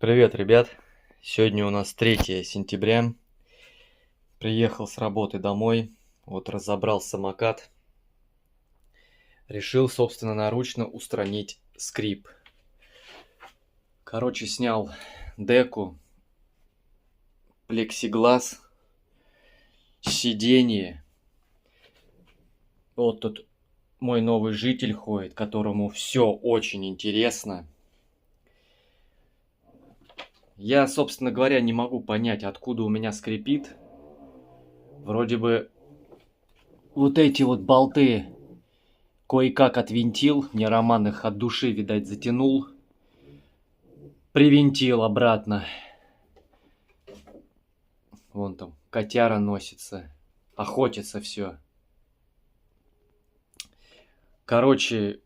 Привет, ребят! Сегодня у нас 3 сентября. Приехал с работы домой. Вот разобрал самокат. Решил собственноручно устранить скрип. Короче, снял деку, плексиглаз, сиденье. Вот тут мой новый житель ходит, которому все очень интересно. Я, собственно говоря, не могу понять, откуда у меня скрипит. Вроде бы вот эти вот болты кое-как отвинтил, мне Роман их от души, видать, затянул. Привинтил обратно. Вон там котяра носится, охотится все. Короче,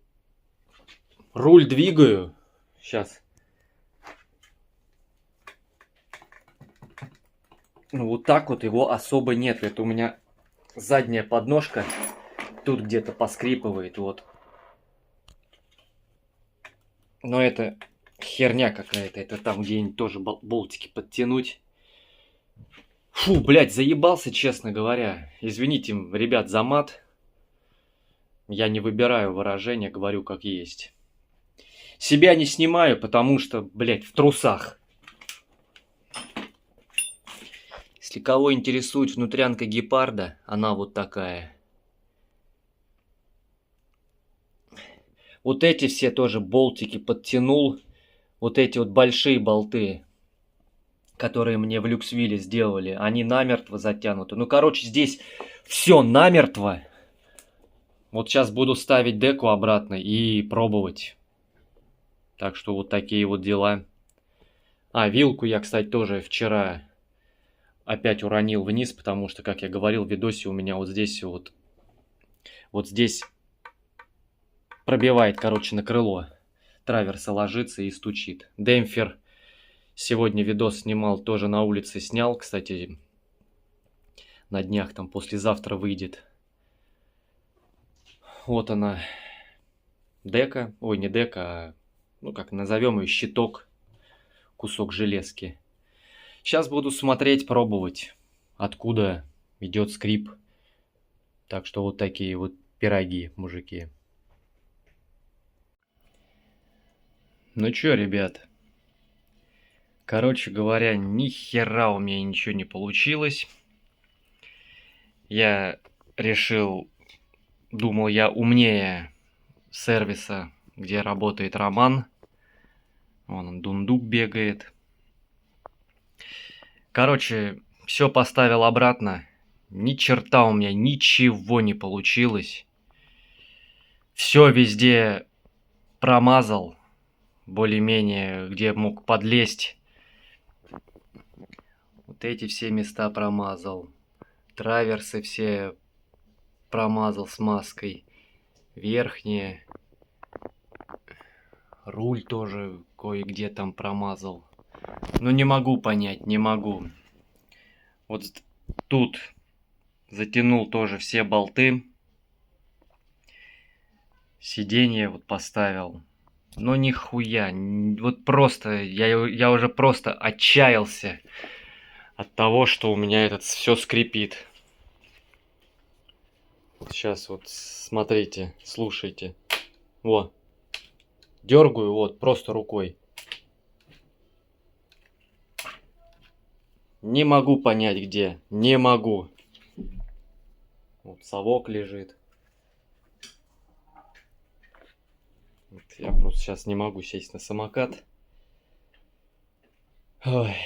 руль двигаю. Сейчас. Ну вот так вот его особо нет. Это у меня задняя подножка. Тут где-то поскрипывает, вот. Но это херня какая-то. Это там где-нибудь тоже болтики подтянуть. Фу, блядь, заебался, честно говоря. Извините, ребят, за мат. Я не выбираю выражения, говорю как есть. Себя не снимаю, потому что, блядь, в трусах. Если кого интересует внутрянка гепарда, она вот такая. Вот эти все тоже болтики подтянул. Вот эти вот большие болты, которые мне в Люксвилле сделали, они намертво затянуты. Ну, короче, здесь все намертво. Вот сейчас буду ставить деку обратно и пробовать. Так что вот такие вот дела. А, вилку я, кстати, тоже вчера опять уронил вниз, потому что, как я говорил в видосе, у меня вот здесь вот здесь пробивает, короче, на крыло. Траверса ложится и стучит. Демпфер сегодня видос снимал, тоже на улице снял, кстати, на днях там послезавтра выйдет. Вот она, дека, ой, не дека, а, ну как назовем ее, щиток, кусок железки. Сейчас буду смотреть, пробовать, откуда идет скрип. Так что вот такие вот пироги, мужики. Ну чё, ребят, короче говоря, ни хера у меня ничего не получилось. Я решил, думал, я умнее сервиса, где работает Роман. Вон он, дундук бегает. Короче, все поставил обратно. Ни черта у меня ничего не получилось. Все везде промазал. Более-менее, где мог подлезть. Вот эти все места промазал. Траверсы все промазал смазкой. Верхние. Руль тоже кое-где там промазал. Но не могу понять, не могу. Вот тут затянул тоже все болты. Сиденье вот поставил. Но нихуя. Вот просто, я уже просто отчаялся от того, что у меня этот все скрипит. Сейчас вот смотрите, слушайте. Вот. Дергаю вот просто рукой. Не могу понять где. Не могу. Вот совок лежит. Вот я просто сейчас не могу сесть на самокат. Ой.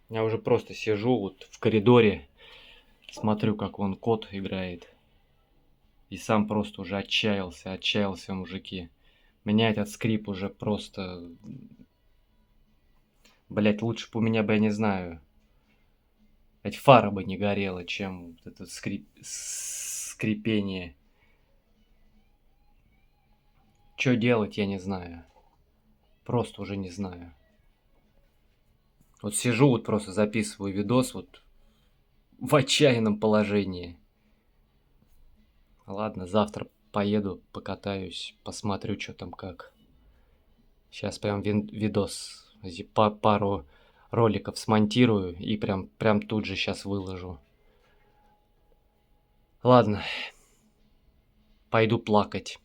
Я уже просто сижу вот в коридоре. Смотрю, как вон кот играет. И сам просто уже отчаялся, мужики. Меня этот скрип уже просто... Блять, лучше бы у меня бы, я не знаю... Ведь фара бы не горела, чем вот это скрипение. Что делать, я не знаю. Просто уже не знаю. Вот сижу, вот просто записываю видос вот в отчаянном положении. Ладно, завтра поеду, покатаюсь, посмотрю, что там как. Сейчас прям видос, пару роликов смонтирую и прям тут же сейчас выложу. Ладно, пойду плакать.